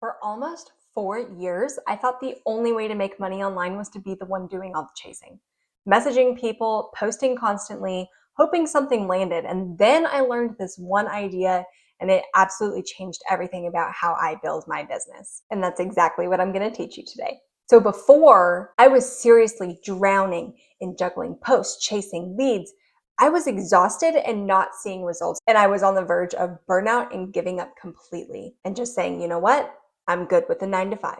For almost 4 years, I thought the only way to make money online was to be the one doing all the chasing, messaging people, posting constantly, hoping something landed. And then I learned this one idea and it absolutely changed everything about how I build my business. And that's exactly what I'm going to teach you today. So before, I was seriously drowning in juggling posts, chasing leads. I was exhausted and not seeing results. And I was on the verge of burnout and giving up completely and just saying, you know what? I'm good with the 9 to 5.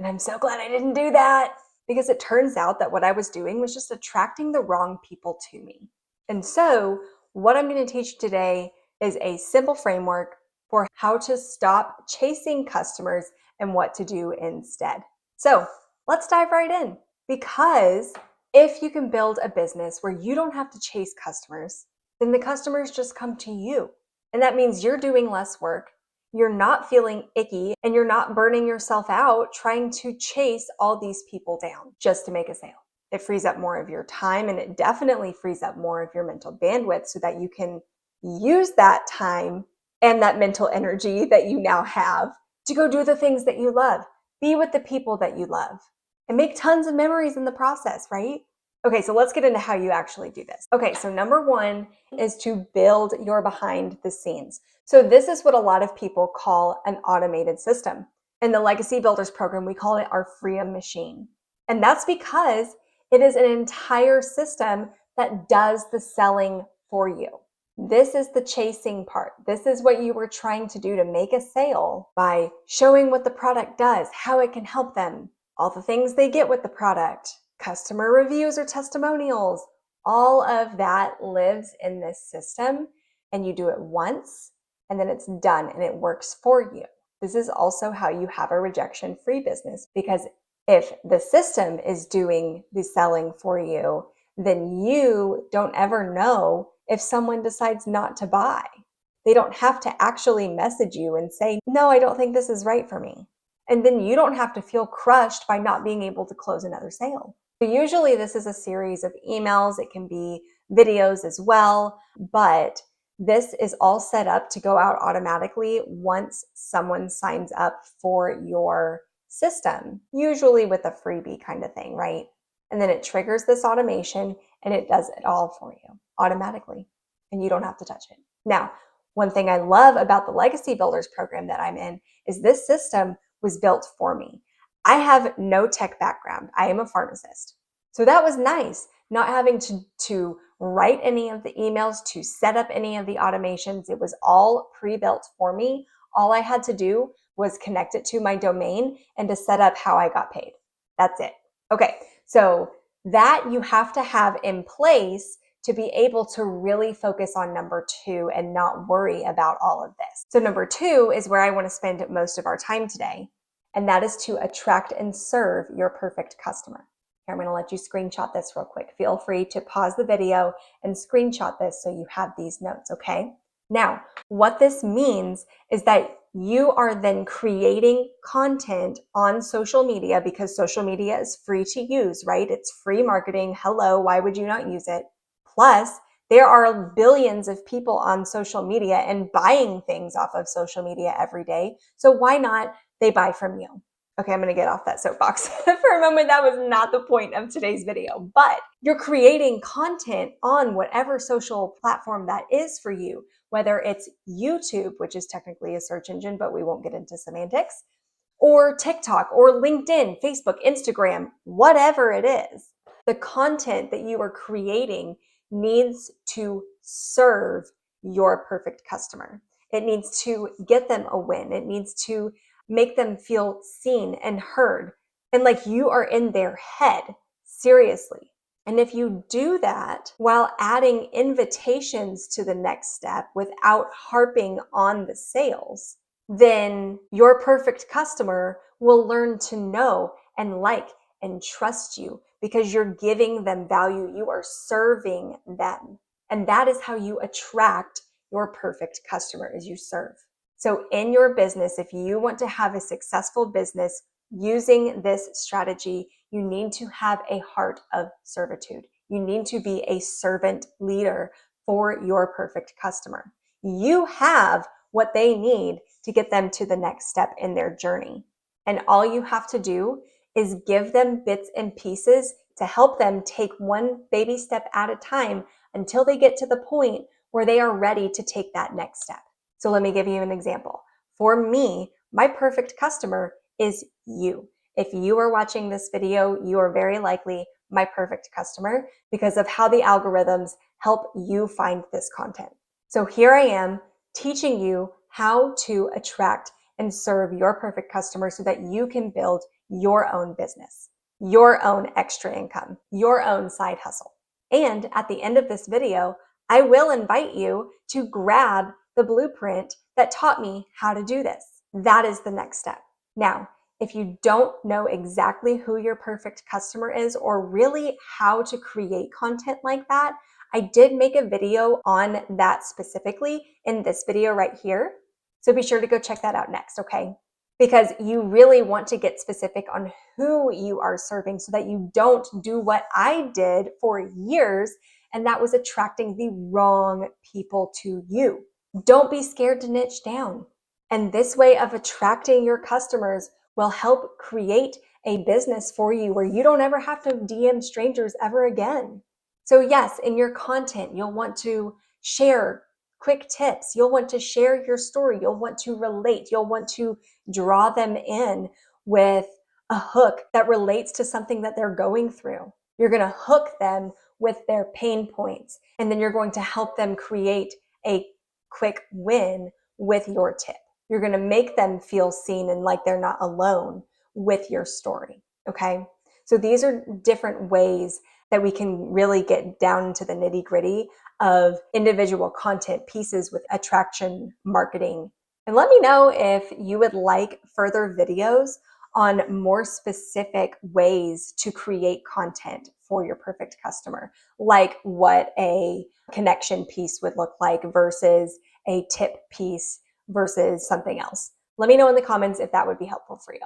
And I'm so glad I didn't do that because it turns out that what I was doing was just attracting the wrong people to me. And so what I'm going to teach you today is a simple framework for how to stop chasing customers and what to do instead. So let's dive right in, because if you can build a business where you don't have to chase customers, then the customers just come to you. And that means you're doing less work, you're not feeling icky, and you're not burning yourself out trying to chase all these people down just to make a sale. It frees up more of your time, and it definitely frees up more of your mental bandwidth so that you can use that time and that mental energy that you now have to go do the things that you love, be with the people that you love, and make tons of memories in the process, right? Okay, so let's get into how you actually do this. Okay, so number one is to build your behind the scenes. So this is what a lot of people call an automated system. In the Legacy Builders program, we call it our Freedom Machine. And that's because it is an entire system that does the selling for you. This is the chasing part. This is what you were trying to do to make a sale by showing what the product does, how it can help them, all the things they get with the product, customer reviews or testimonials. All of that lives in this system, and you do it once and then it's done and it works for you. This is also how you have a rejection-free business, because if the system is doing the selling for you, then you don't ever know if someone decides not to buy. They don't have to actually message you and say, no, I don't think this is right for me. And then you don't have to feel crushed by not being able to close another sale. So usually this is a series of emails. It can be videos as well, but this is all set up to go out automatically once someone signs up for your system, usually with a freebie kind of thing, right? And then it triggers this automation and it does it all for you automatically, and you don't have to touch it. Now, one thing I love about the Legacy Builders program that I'm in is this system was built for me. I have no tech background. I am a pharmacist. So that was nice, not having to write any of the emails, to set up any of the automations. It was all pre-built for me. All I had to do was connect it to my domain and to set up how I got paid. That's it. Okay, so that you have to have in place to be able to really focus on number two and not worry about all of this. So number two is where I want to spend most of our time today, and that is to attract and serve your perfect customer. Here, I'm going to let you screenshot this real quick. Feel free to pause the video and screenshot this so you have these notes, okay? Now, what this means is that you are then creating content on social media, because social media is free to use, right? It's free marketing. Hello, why would you not use it? Plus, there are billions of people on social media and buying things off of social media every day. So why not they buy from you? Okay, I'm going to get off that soapbox for a moment. That was not the point of today's video, but you're creating content on whatever social platform that is for you, whether it's YouTube, which is technically a search engine, but we won't get into semantics, or TikTok, or LinkedIn, Facebook, Instagram, whatever it is. The content that you are creating needs to serve your perfect customer. It needs to get them a win. It needs to make them feel seen and heard, and like you are in their head, seriously. And if you do that while adding invitations to the next step without harping on the sales, then your perfect customer will learn to know and like and trust you because you're giving them value. You are serving them. And that is how you attract your perfect customer, is you serve. So in your business, if you want to have a successful business using this strategy, you need to have a heart of servitude. You need to be a servant leader for your perfect customer. You have what they need to get them to the next step in their journey. And all you have to do is give them bits and pieces to help them take one baby step at a time until they get to the point where they are ready to take that next step. So let me give you an example. For me, my perfect customer is you. If you are watching this video, you are very likely my perfect customer because of how the algorithms help you find this content. So here I am teaching you how to attract and serve your perfect customer so that you can build your own business, your own extra income, your own side hustle. And at the end of this video, I will invite you to grab the blueprint that taught me how to do this. That is the next step. Now, if you don't know exactly who your perfect customer is or really how to create content like that, I did make a video on that specifically in this video right here. So be sure to go check that out next, okay? Because you really want to get specific on who you are serving so that you don't do what I did for years, and that was attracting the wrong people to you. Don't be scared to niche down. And this way of attracting your customers will help create a business for you where you don't ever have to DM strangers ever again. So yes, in your content, you'll want to share quick tips. You'll want to share your story. You'll want to relate. You'll want to draw them in with a hook that relates to something that they're going through. You're going to hook them with their pain points, and then you're going to help them create a quick win with your tip. You're going to make them feel seen and like they're not alone with your story. Okay. So these are different ways that we can really get down into the nitty gritty of individual content pieces with attraction marketing. And let me know if you would like further videos on more specific ways to create content for your perfect customer, like what a connection piece would look like versus a tip piece versus something else. Let me know in the comments if that would be helpful for you.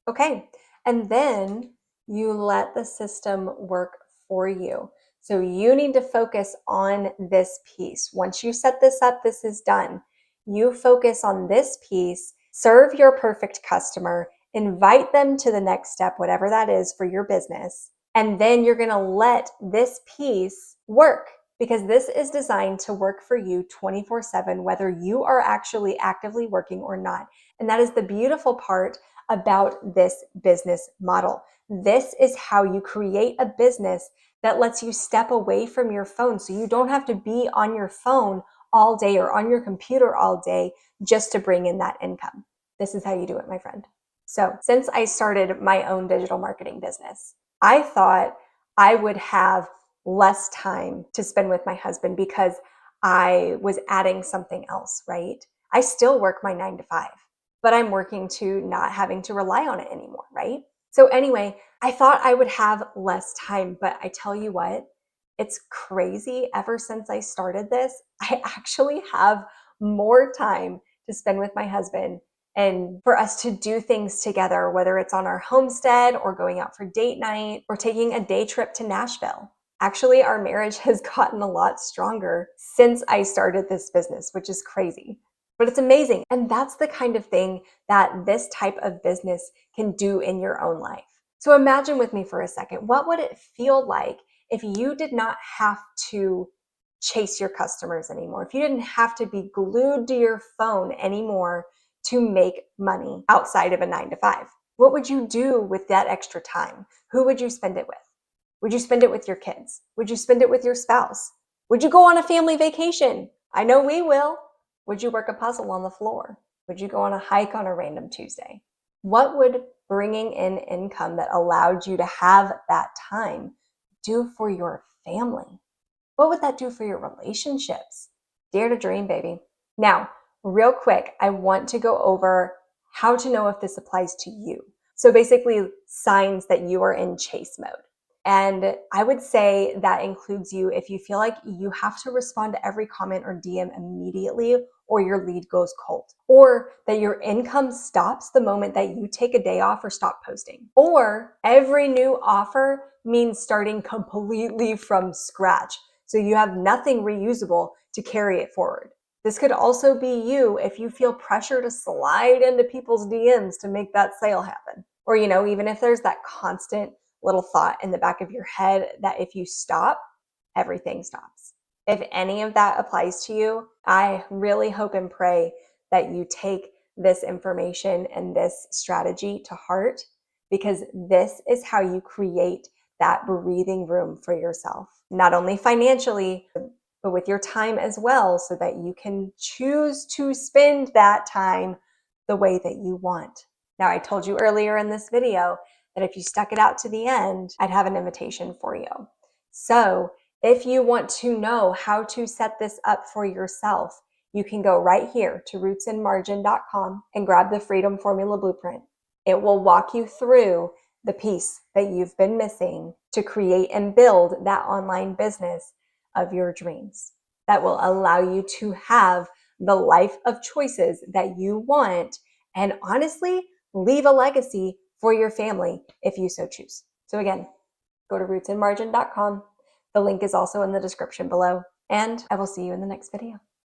Okay, and then you let the system work for you. So you need to focus on this piece. Once you set this up, this is done. You focus on this piece, serve your perfect customer, invite them to the next step, whatever that is for your business. And then you're going to let this piece work, because this is designed to work for you 24/7, whether you are actually actively working or not. And that is the beautiful part about this business model. This is how you create a business that lets you step away from your phone. So you don't have to be on your phone all day or on your computer all day just to bring in that income. This is how you do it, my friend. So since I started my own digital marketing business, I thought I would have less time to spend with my husband because I was adding something else, right? I still work my 9 to 5, but I'm working to not having to rely on it anymore, right? So anyway, I thought I would have less time, but I tell you what, it's crazy. Ever since I started this, I actually have more time to spend with my husband and for us to do things together, whether it's on our homestead or going out for date night or taking a day trip to Nashville. Actually, our marriage has gotten a lot stronger since I started this business, which is crazy, but it's amazing. And that's the kind of thing that this type of business can do in your own life. So imagine with me for a second, what would it feel like if you did not have to chase your customers anymore? If you didn't have to be glued to your phone anymore to make money outside of a 9 to 5? What would you do with that extra time? Who would you spend it with? Would you spend it with your kids? Would you spend it with your spouse? Would you go on a family vacation? I know we will. Would you work a puzzle on the floor? Would you go on a hike on a random Tuesday? What would bringing in income that allowed you to have that time do for your family? What would that do for your relationships? Dare to dream, baby. Now, real quick, I want to go over how to know if this applies to you. So basically, signs that you are in chase mode. And I would say that includes you if you feel like you have to respond to every comment or DM immediately, or your lead goes cold, or that your income stops the moment that you take a day off or stop posting, or every new offer means starting completely from scratch. So you have nothing reusable to carry it forward. This could also be you if you feel pressure to slide into people's DMs to make that sale happen. Or, even if there's that constant little thought in the back of your head that if you stop, everything stops. If any of that applies to you, I really hope and pray that you take this information and this strategy to heart, because this is how you create that breathing room for yourself, not only financially, but with your time as well, so that you can choose to spend that time the way that you want. Now, I told you earlier in this video that if you stuck it out to the end, I'd have an invitation for you. So if you want to know how to set this up for yourself, you can go right here to rootsandmargin.com and grab the Freedom Formula Blueprint. It will walk you through the piece that you've been missing to create and build that online business of your dreams that will allow you to have the life of choices that you want, and honestly, leave a legacy for your family if you so choose. So again, go to rootsandmargin.com. The link is also in the description below, and I will see you in the next video.